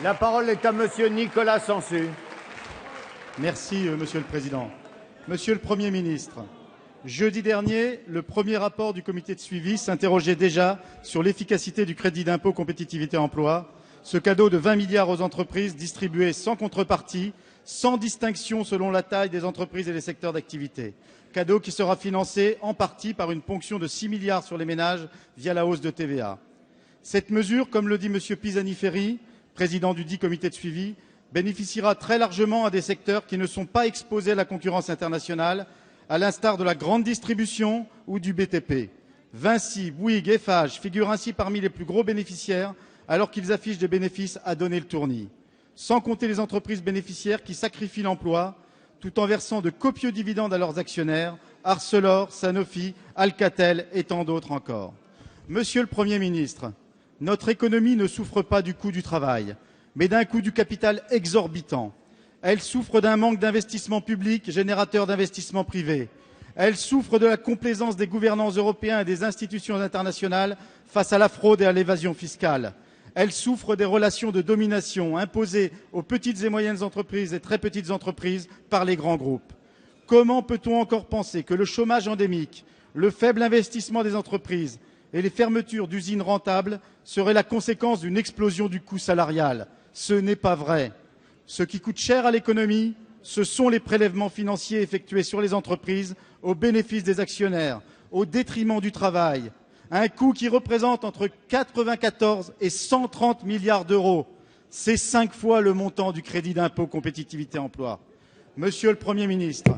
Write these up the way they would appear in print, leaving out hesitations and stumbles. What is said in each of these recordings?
La parole est à monsieur Nicolas Sansu. Merci, Monsieur le Président. Monsieur le Premier ministre, jeudi dernier, le premier rapport du comité de suivi s'interrogeait déjà sur l'efficacité du crédit d'impôt compétitivité emploi, ce cadeau de 20 milliards aux entreprises distribué sans contrepartie, sans distinction selon la taille des entreprises et les secteurs d'activité. Cadeau qui sera financé en partie par une ponction de 6 milliards sur les ménages via la hausse de TVA. Cette mesure, comme le dit M. Pisani-Ferry, président du dit comité de suivi, bénéficiera très largement à des secteurs qui ne sont pas exposés à la concurrence internationale, à l'instar de la grande distribution ou du BTP. Vinci, Bouygues, Eiffage figurent ainsi parmi les plus gros bénéficiaires, alors qu'ils affichent des bénéfices à donner le tournis. Sans compter les entreprises bénéficiaires qui sacrifient l'emploi, tout en versant de copieux dividendes à leurs actionnaires, Arcelor, Sanofi, Alcatel et tant d'autres encore. Monsieur le Premier ministre, notre économie ne souffre pas du coût du travail, mais d'un coût du capital exorbitant. Elle souffre d'un manque d'investissement public générateur d'investissement privé. Elle souffre de la complaisance des gouvernants européens et des institutions internationales face à la fraude et à l'évasion fiscale. Elle souffre des relations de domination imposées aux petites et moyennes entreprises et très petites entreprises par les grands groupes. Comment peut-on encore penser que le chômage endémique, le faible investissement des entreprises et les fermetures d'usines rentables seraient la conséquence d'une explosion du coût salarial? Ce n'est pas vrai. Ce qui coûte cher à l'économie, ce sont les prélèvements financiers effectués sur les entreprises au bénéfice des actionnaires, au détriment du travail. Un coût qui représente entre 94 et 130 milliards d'euros. C'est 5 fois le montant du crédit d'impôt compétitivité emploi. Monsieur le Premier ministre,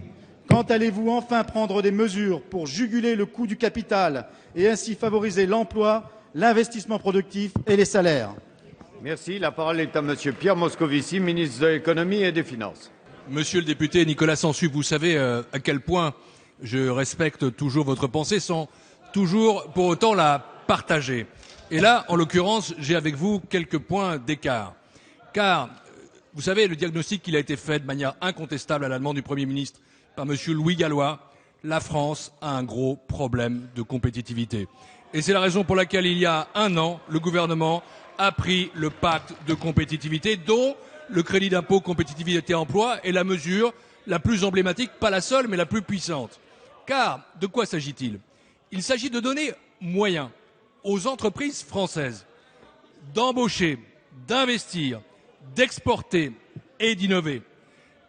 quand allez-vous enfin prendre des mesures pour juguler le coût du capital et ainsi favoriser l'emploi, l'investissement productif et les salaires? Merci. La parole est à monsieur Pierre Moscovici, ministre de l'économie et des finances. Monsieur le député Nicolas Sansu, vous savez à quel point je respecte toujours votre pensée sans toujours pour autant la partager. Et là, en l'occurrence, j'ai avec vous quelques points d'écart. Car, vous savez, le diagnostic qui a été fait de manière incontestable à la demande du Premier ministre par monsieur Louis Gallois, la France a un gros problème de compétitivité. Et c'est la raison pour laquelle, il y a un an, le gouvernement a pris le pacte de compétitivité, dont le crédit d'impôt compétitivité emploi est la mesure la plus emblématique, pas la seule, mais la plus puissante. Car, de quoi s'agit-il? Il s'agit de donner moyen aux entreprises françaises d'embaucher, d'investir, d'exporter et d'innover.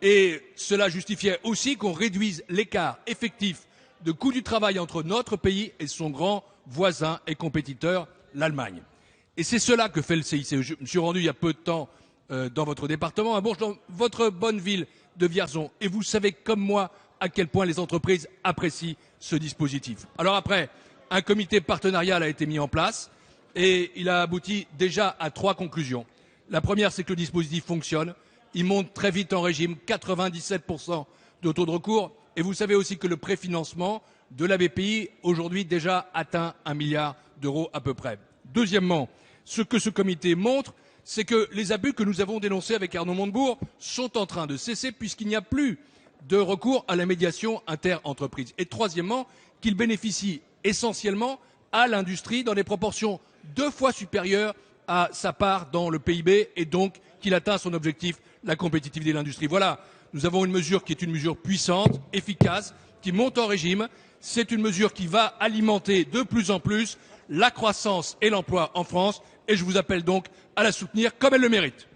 Et cela justifiait aussi qu'on réduise l'écart effectif de coût du travail entre notre pays et son grand voisin et compétiteur, l'Allemagne. Et c'est cela que fait le CICE. Je me suis rendu il y a peu de temps dans votre département, à Bourges, dans votre bonne ville de Vierzon. Et vous savez comme moi à quel point les entreprises apprécient ce dispositif. Alors après, un comité partenarial a été mis en place et il a abouti déjà à 3 conclusions. La première, c'est que le dispositif fonctionne. Il monte très vite en régime, 97% de taux de recours. Et vous savez aussi que le préfinancement de la BPI, aujourd'hui, déjà atteint 1 milliard d'euros à peu près. Deuxièmement, ce que ce comité montre, c'est que les abus que nous avons dénoncés avec Arnaud Montebourg sont en train de cesser puisqu'il n'y a plus de recours à la médiation inter-entreprise. Et troisièmement, qu'il bénéficie essentiellement à l'industrie dans des proportions 2 fois supérieures à sa part dans le PIB et donc qu'il atteint son objectif, la compétitivité de l'industrie. Voilà, nous avons une mesure qui est une mesure puissante, efficace, qui monte en régime. C'est une mesure qui va alimenter de plus en plus la croissance et l'emploi en France et je vous appelle donc à la soutenir comme elle le mérite.